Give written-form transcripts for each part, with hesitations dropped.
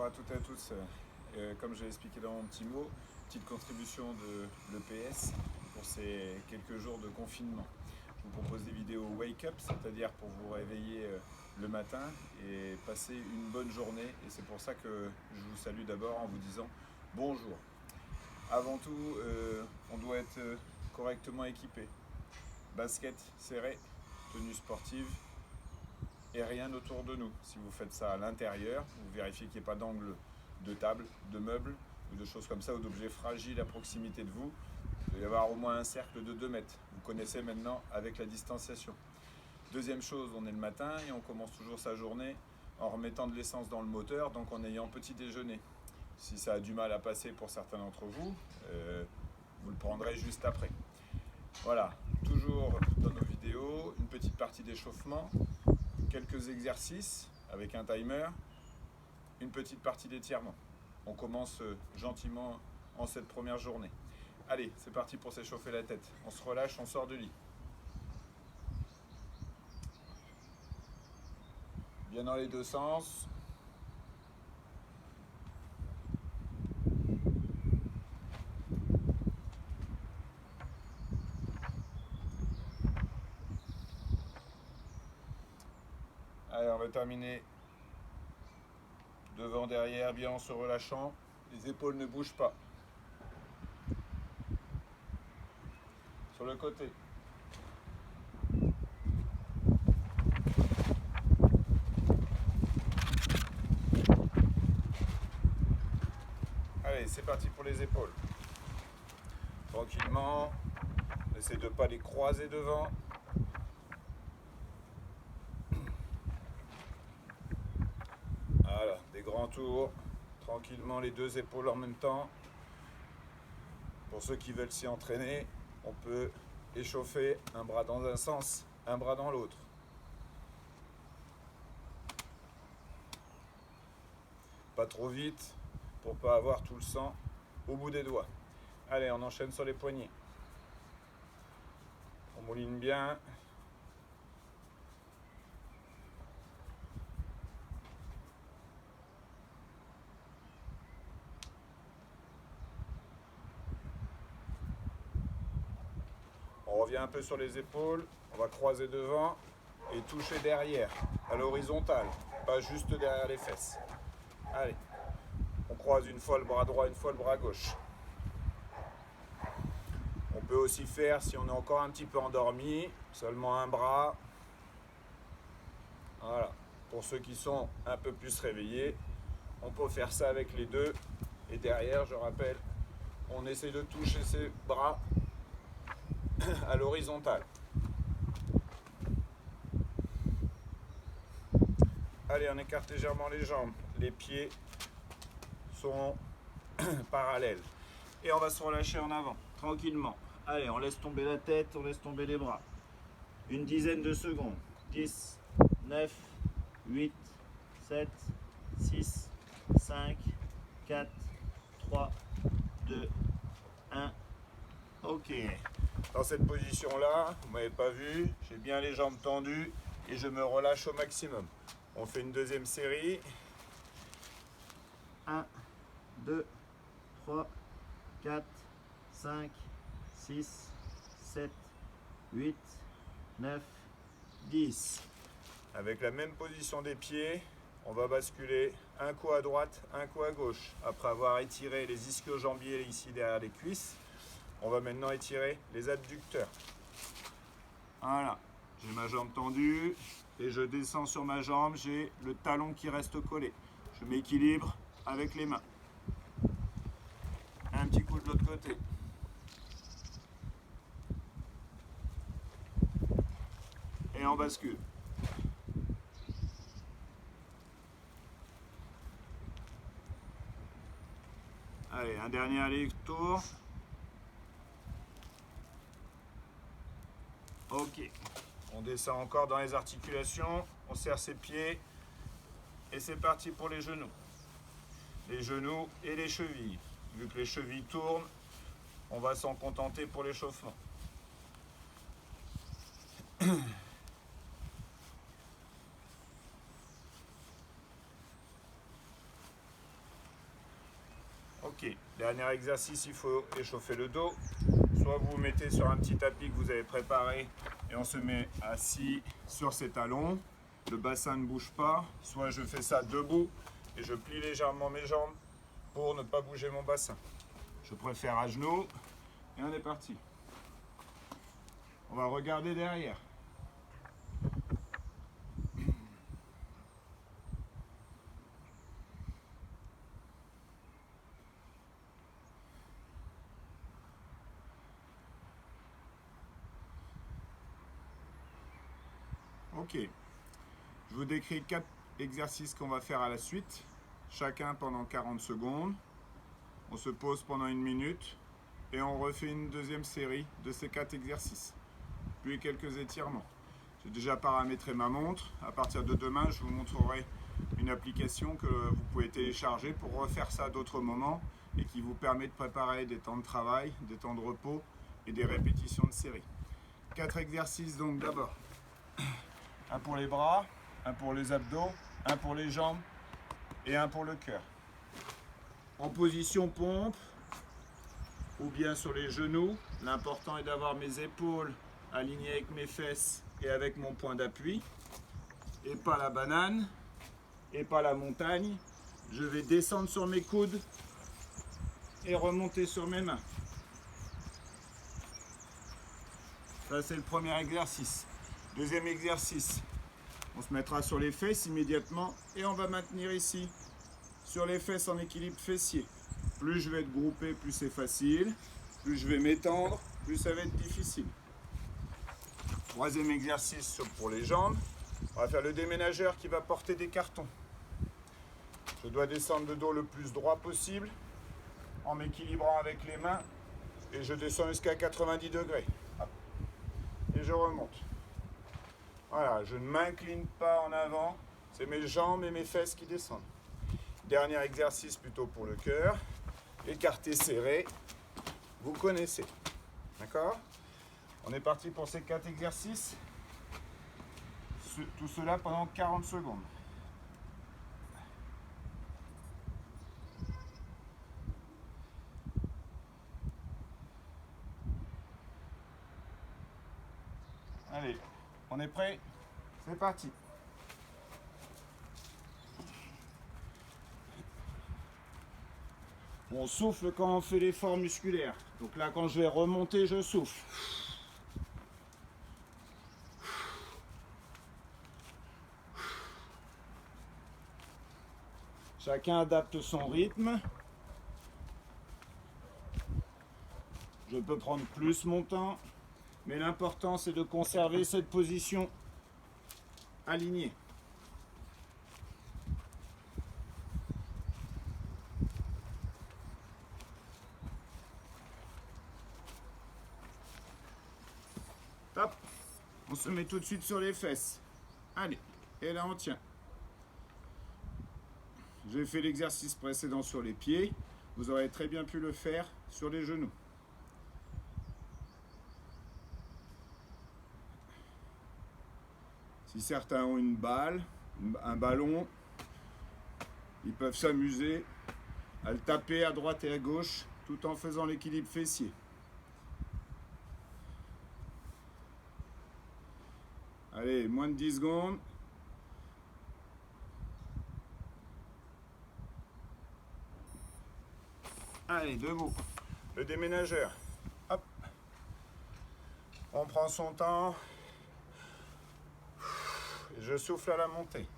bonjour à toutes et à tous. Comme j'ai expliqué dans mon petit mot, petite contribution de l'EPS pour ces quelques jours de confinement. Je vous propose des vidéos wake up, c'est-à-dire pour vous réveiller le matin et passer une bonne journée. Et c'est pour ça que je vous salue d'abord en vous disant bonjour. Avant tout, on doit être correctement équipé. Basket serré, tenue sportive, et rien autour de nous. Si vous faites ça à l'intérieur, vous vérifiez qu'il n'y ait pas d'angle de table, de meubles ou de choses comme ça ou d'objets fragiles à proximité de vous. Il doit y avoir au moins un cercle de 2 mètres. Vous connaissez maintenant avec la distanciation. Deuxième chose, on est le matin et on commence toujours sa journée en remettant de l'essence dans le moteur, donc en ayant petit déjeuner. Si ça a du mal à passer pour certains d'entre vous, vous le prendrez juste après. Voilà, toujours dans nos vidéos, une petite partie d'échauffement, quelques exercices avec un timer, une petite partie d'étirement. On commence gentiment en cette première journée. Allez, c'est parti pour s'échauffer la tête. On se relâche, on sort du lit. Bien dans les deux sens. Allez, on va terminer devant, derrière, bien en se relâchant. Les épaules ne bougent pas. Sur le côté. Allez, c'est parti pour les épaules. Tranquillement. Essayez de ne pas les croiser devant. Voilà, des grands tours. Tranquillement, les deux épaules en même temps. Pour ceux qui veulent s'y entraîner, on peut échauffer un bras dans un sens, un bras dans l'autre. Pas trop vite pour pas avoir tout le sang au bout des doigts. Allez, on enchaîne sur les poignets. On mouline bien. On revient un peu sur les épaules. On va croiser devant et toucher derrière, à l'horizontale, pas juste derrière les fesses. Allez, on croise une fois le bras droit, une fois le bras gauche. On peut aussi faire, si on est encore un petit peu endormi, seulement un bras. Voilà. Pour ceux qui sont un peu plus réveillés, on peut faire ça avec les deux. Et derrière, je rappelle, on essaie de toucher ses bras à l'horizontale. Allez, on écarte légèrement les jambes. Les pieds sont parallèles. Et on va se relâcher en avant, tranquillement. Allez, on laisse tomber la tête, on laisse tomber les bras. Une dizaine de secondes. 10, 9, 8, 7, 6, 5, 4, 3, 2, 1. Ok. Dans cette position-là, vous ne m'avez pas vu, j'ai bien les jambes tendues et je me relâche au maximum. On fait une deuxième série. 1, 2, 3, 4, 5, 6, 7, 8, 9, 10. Avec la même position des pieds, on va basculer un coup à droite, un coup à gauche. Après avoir étiré les ischio-jambiers ici derrière les cuisses, on va maintenant étirer les adducteurs. Voilà, j'ai ma jambe tendue et je descends sur ma jambe, j'ai le talon qui reste collé. Je m'équilibre avec les mains. Un petit coup de l'autre côté. Et on bascule. Allez, un dernier aller-retour. Ok. On descend encore dans les articulations. On serre ses pieds. Et c'est parti pour les genoux. Les genoux et les chevilles. Vu que les chevilles tournent, on va s'en contenter pour l'échauffement. Ok, dernier exercice, il faut échauffer le dos. Soit vous vous mettez sur un petit tapis que vous avez préparé et on se met assis sur ses talons. Le bassin ne bouge pas. Soit je fais ça debout et je plie légèrement mes jambes pour ne pas bouger mon bassin. Je préfère à genoux et on est parti. On va regarder derrière. Ok, je vous décris 4 exercices qu'on va faire à la suite, chacun pendant 40 secondes. On se pose pendant 1 minute et on refait une deuxième série de ces 4 exercices, puis quelques étirements. J'ai déjà paramétré ma montre. À partir de demain, je vous montrerai une application que vous pouvez télécharger pour refaire ça à d'autres moments et qui vous permet de préparer des temps de travail, des temps de repos et des répétitions de série. 4 exercices donc d'abord. Un pour les bras, un pour les abdos, un pour les jambes et un pour le cœur. En position pompe ou bien sur les genoux. L'important est d'avoir mes épaules alignées avec mes fesses et avec mon point d'appui. Et pas la banane et pas la montagne. Je vais descendre sur mes coudes et remonter sur mes mains. Ça, c'est le premier exercice. Deuxième exercice, on se mettra sur les fesses immédiatement et on va maintenir ici, sur les fesses en équilibre fessier. Plus je vais être groupé, plus c'est facile. Plus je vais m'étendre, plus ça va être difficile. Troisième exercice pour les jambes. On va faire le déménageur qui va porter des cartons. Je dois descendre le dos le plus droit possible en m'équilibrant avec les mains et je descends jusqu'à 90 degrés. Et je remonte. Voilà, je ne m'incline pas en avant, c'est mes jambes et mes fesses qui descendent. Dernier exercice plutôt pour le cœur, écarté serré, vous connaissez. D'accord? On est parti pour ces 4 exercices. Tout cela pendant 40 secondes. Allez, on est prêt? C'est parti. On souffle quand on fait l'effort musculaire. Donc là, quand je vais remonter, je souffle. Chacun adapte son rythme. Je peux prendre plus mon temps, mais l'important c'est de conserver cette position alignée. Hop, on se met tout de suite sur les fesses. Allez, et là on tient. J'ai fait l'exercice précédent sur les pieds. Vous aurez très bien pu le faire sur les genoux. Si certains ont une balle, un ballon, ils peuvent s'amuser à le taper à droite et à gauche tout en faisant l'équilibre fessier. Allez, moins de 10 secondes. Allez, debout. Le déménageur. Hop. On prend son temps. Je souffle à la montée.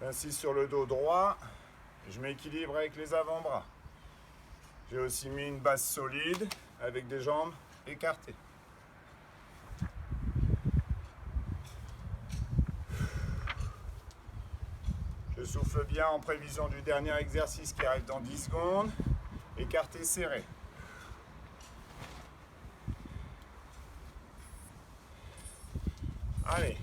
Ainsi sur le dos droit, je m'équilibre avec les avant-bras. J'ai aussi mis une base solide avec des jambes écartées. Je souffle bien en prévision du dernier exercice qui arrive dans 10 secondes. Écarté, serré. Allez.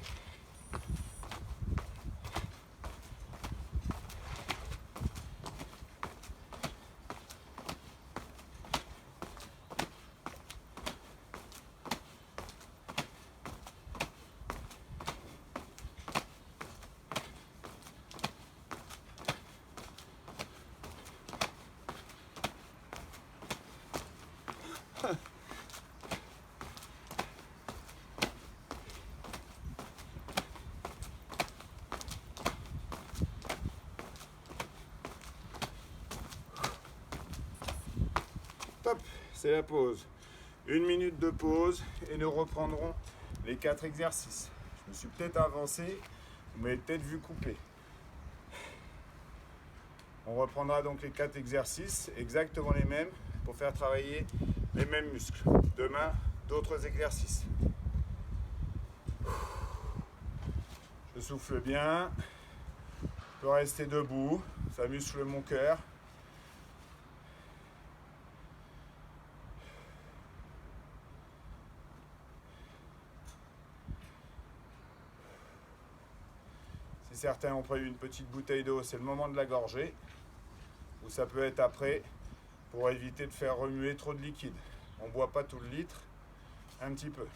c'est la pause. 1 minute de pause et nous reprendrons les 4 exercices. Je me suis peut-être avancé, vous m'avez peut-être vu couper. On reprendra donc les 4 exercices, exactement les mêmes, pour faire travailler les mêmes muscles. Demain, d'autres exercices. Je souffle bien, je peux rester debout, ça muscle mon cœur. Si certains ont prévu une petite bouteille d'eau, c'est le moment de la gorger. Ou ça peut être après, pour éviter de faire remuer trop de liquide. On ne boit pas tout le litre, un petit peu.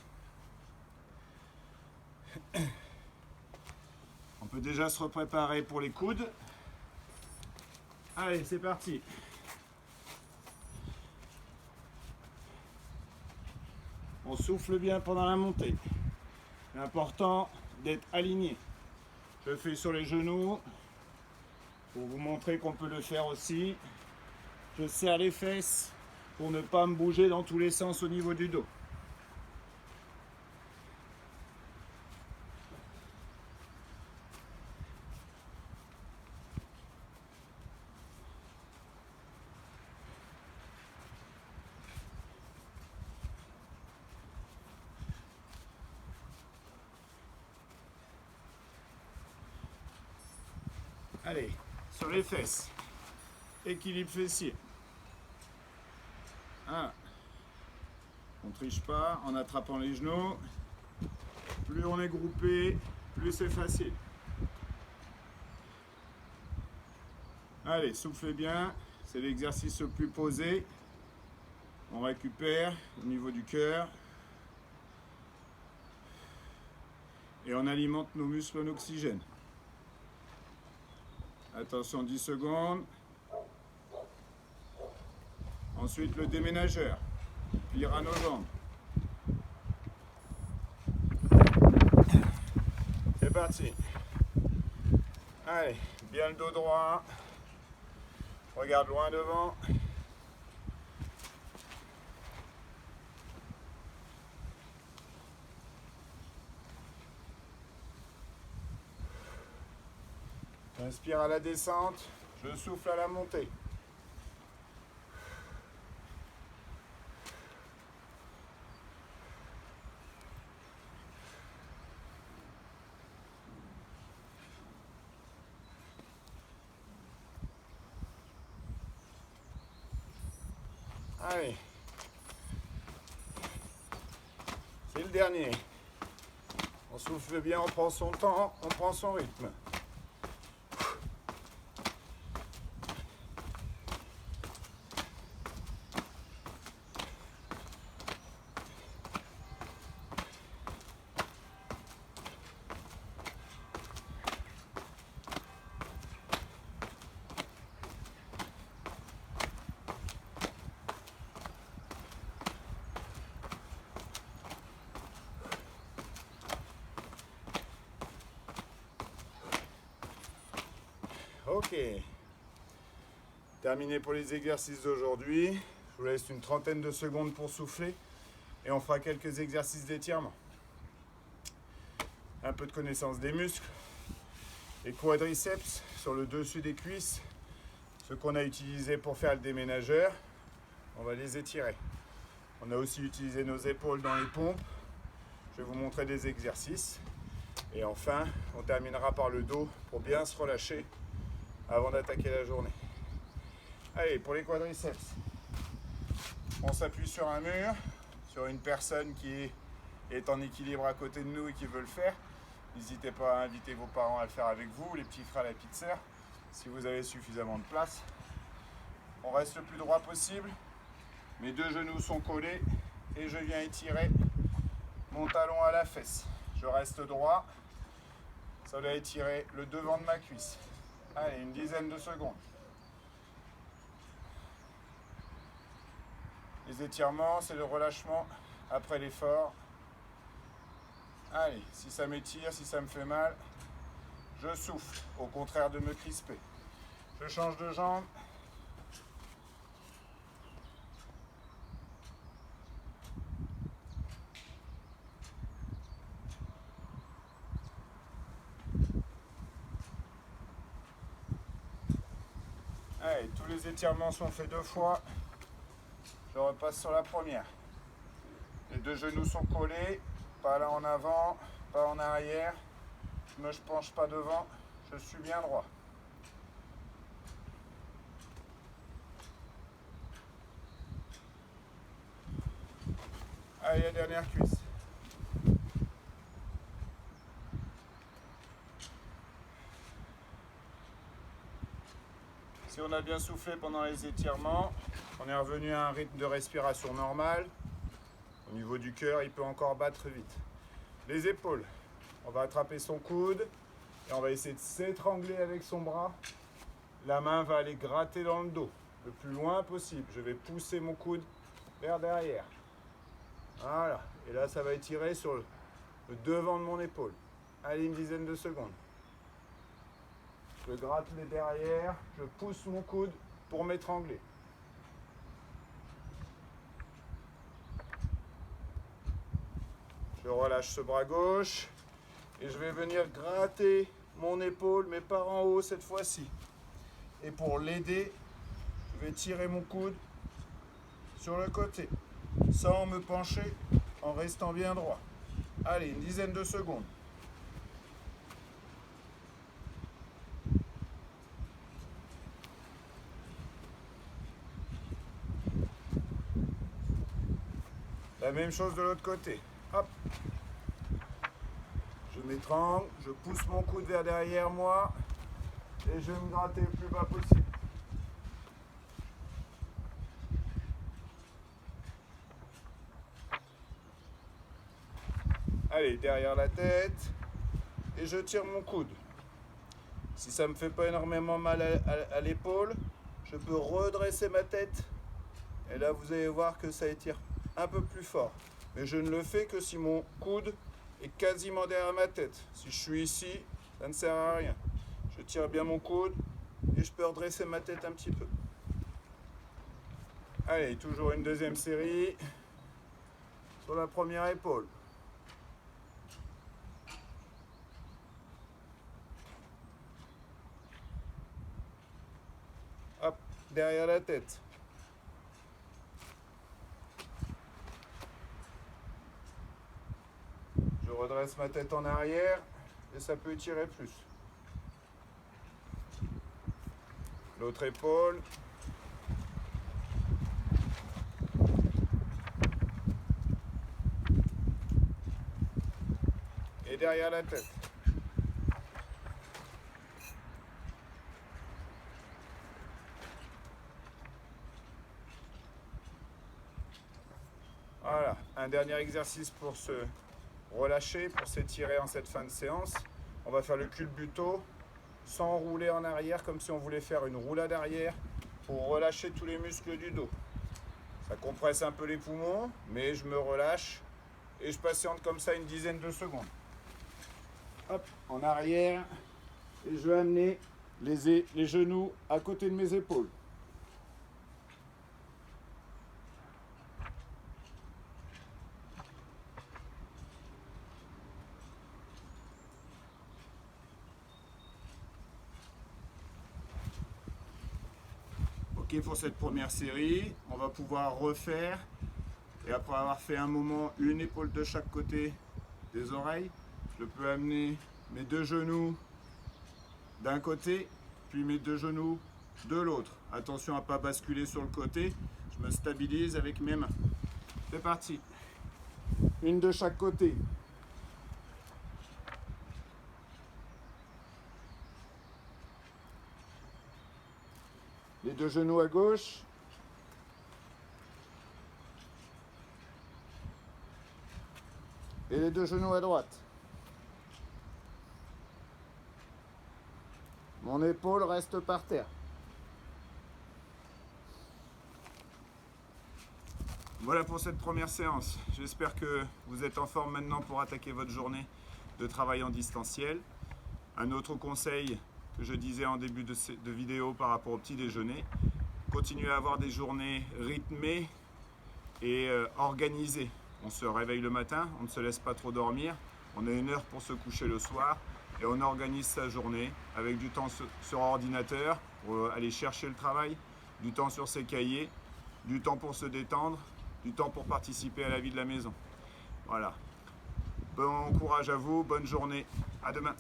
On peut déjà se préparer pour les coudes. Allez, c'est parti. On souffle bien pendant la montée. C'est important d'être aligné. Je fais sur les genoux pour vous montrer qu'on peut le faire aussi. Je serre les fesses pour ne pas me bouger dans tous les sens au niveau du dos. Allez, sur les fesses. Équilibre fessier. Ah. On ne triche pas en attrapant les genoux. Plus on est groupé, plus c'est facile. Allez, soufflez bien. C'est l'exercice le plus posé. On récupère au niveau du cœur. Et on alimente nos muscles en oxygène. Attention, 10 secondes. Ensuite, le déménageur. Pliera nos jambes. C'est parti. Allez, bien le dos droit. Regarde loin devant. J'inspire à la descente, je souffle à la montée. Allez, c'est le dernier. On souffle bien, on prend son temps, on prend son rythme. Ok, terminé pour les exercices d'aujourd'hui. Je vous laisse une trentaine de secondes pour souffler et on fera quelques exercices d'étirement. Un peu de connaissance des muscles, les quadriceps sur le dessus des cuisses, ceux qu'on a utilisés pour faire le déménageur, on va les étirer. On a aussi utilisé nos épaules dans les pompes. Je vais vous montrer des exercices. Et enfin, on terminera par le dos pour bien se relâcher avant d'attaquer la journée. Allez, pour les quadriceps, on s'appuie sur un mur, sur une personne qui est en équilibre à côté de nous et qui veut le faire. N'hésitez pas à inviter vos parents à le faire avec vous, les petits frères, les petites sœurs, si vous avez suffisamment de place. On reste le plus droit possible. Mes deux genoux sont collés et je viens étirer mon talon à la fesse. Je reste droit. Ça doit étirer le devant de ma cuisse. Allez, une dizaine de secondes. Les étirements, c'est le relâchement après l'effort. Allez, si ça m'étire, si ça me fait mal, je souffle, au contraire de me crisper. Je change de jambe. les étirements sont faits 2 fois, je repasse sur la première. Les 2 genoux sont collés, pas là en avant, pas en arrière. Je ne me penche pas devant, je suis bien droit. Allez, la dernière cuisse. Si on a bien soufflé pendant les étirements, on est revenu à un rythme de respiration normal. Au niveau du cœur, il peut encore battre vite. Les épaules, on va attraper son coude et on va essayer de s'étrangler avec son bras. La main va aller gratter dans le dos, le plus loin possible. Je vais pousser mon coude vers derrière. Voilà, et là ça va étirer sur le devant de mon épaule. Allez, une dizaine de secondes. Je gratte les derrière, je pousse mon coude pour m'étrangler. Je relâche ce bras gauche et je vais venir gratter mon épaule, mais par en haut cette fois-ci. Et pour l'aider, je vais tirer mon coude sur le côté, sans me pencher, en restant bien droit. Allez, une dizaine de secondes. La même chose de l'autre côté. Hop. Je m'étrangle, je pousse mon coude vers derrière moi et je vais me gratter le plus bas possible. Allez, derrière la tête et je tire mon coude. Si ça ne me fait pas énormément mal à l'épaule, je peux redresser ma tête et là vous allez voir que ça étire un peu plus fort. Mais je ne le fais que si mon coude est quasiment derrière ma tête. Si je suis ici, ça ne sert à rien. Je tire bien mon coude et je peux redresser ma tête un petit peu. Allez, toujours une deuxième série sur la première épaule. Hop, derrière la tête. Je redresse ma tête en arrière et ça peut étirer plus. L'autre épaule. Et derrière la tête. Voilà, un dernier exercice pour se relâcher, pour s'étirer en cette fin de séance. On va faire le culbuto sans rouler en arrière, comme si on voulait faire une roulade arrière pour relâcher tous les muscles du dos. Ça compresse un peu les poumons, mais je me relâche et je patiente comme ça une dizaine de secondes. Hop, en arrière, et je vais amener les genoux à côté de mes épaules. Ok, pour cette première série, on va pouvoir refaire. Et après avoir fait un moment, une épaule de chaque côté des oreilles, je peux amener mes 2 genoux d'un côté, puis mes 2 genoux de l'autre. Attention à ne pas basculer sur le côté, je me stabilise avec mes mains. C'est parti. Une de chaque côté. Les 2 genoux à gauche. Et les 2 genoux à droite. Mon épaule reste par terre. Voilà pour cette première séance. J'espère que vous êtes en forme maintenant pour attaquer votre journée de travail en distanciel. Un autre conseil que je disais en début de vidéo par rapport au petit déjeuner, continuez à avoir des journées rythmées et organisées. On se réveille le matin, on ne se laisse pas trop dormir, on a 1 heure pour se coucher le soir et on organise sa journée avec du temps sur ordinateur pour aller chercher le travail, du temps sur ses cahiers, du temps pour se détendre, du temps pour participer à la vie de la maison. Voilà. Bon courage à vous, bonne journée, à demain.